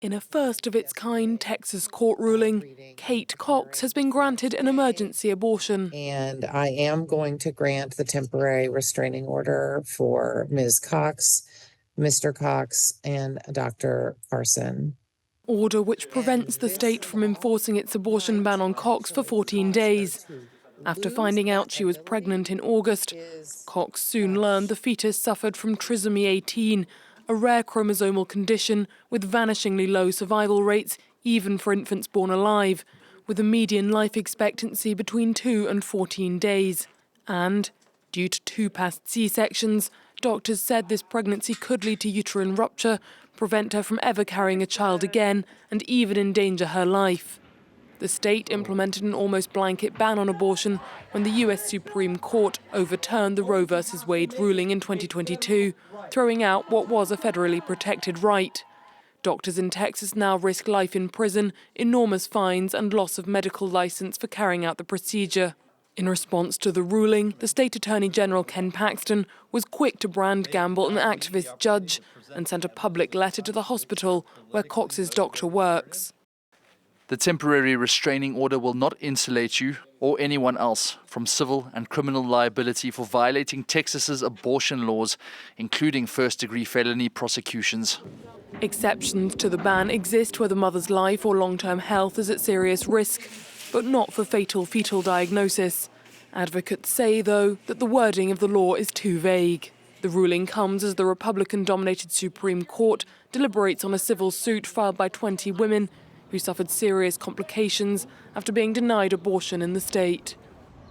In a first-of-its-kind Texas court ruling, Kate Cox has been granted an emergency abortion. And I am going to grant the temporary restraining order for Ms. Cox, Mr. Cox, and Dr. Carson. Order which prevents the state from enforcing its abortion ban on Cox for 14 days. After finding out she was pregnant in August, Cox soon learned the fetus suffered from trisomy 18, a rare chromosomal condition with vanishingly low survival rates, even for infants born alive, with a median life expectancy between 2 and 14 days. And, due to 2 past C-sections, doctors said this pregnancy could lead to uterine rupture, prevent her from ever carrying a child again, and even endanger her life. The state implemented an almost blanket ban on abortion when the US Supreme Court overturned the Roe v. Wade ruling in 2022, throwing out what was a federally protected right. Doctors in Texas now risk life in prison, enormous fines and loss of medical license for carrying out the procedure. In response to the ruling, the State Attorney General Ken Paxton was quick to brand Gamble an activist judge and sent a public letter to the hospital where Cox's doctor works. The temporary restraining order will not insulate you or anyone else from civil and criminal liability for violating Texas's abortion laws, including first-degree felony prosecutions. Exceptions to the ban exist where the mother's life or long-term health is at serious risk, but not for fatal fetal diagnosis. Advocates say, though, that the wording of the law is too vague. The ruling comes as the Republican-dominated Supreme Court deliberates on a civil suit filed by 20 women who suffered serious complications after being denied abortion in the state.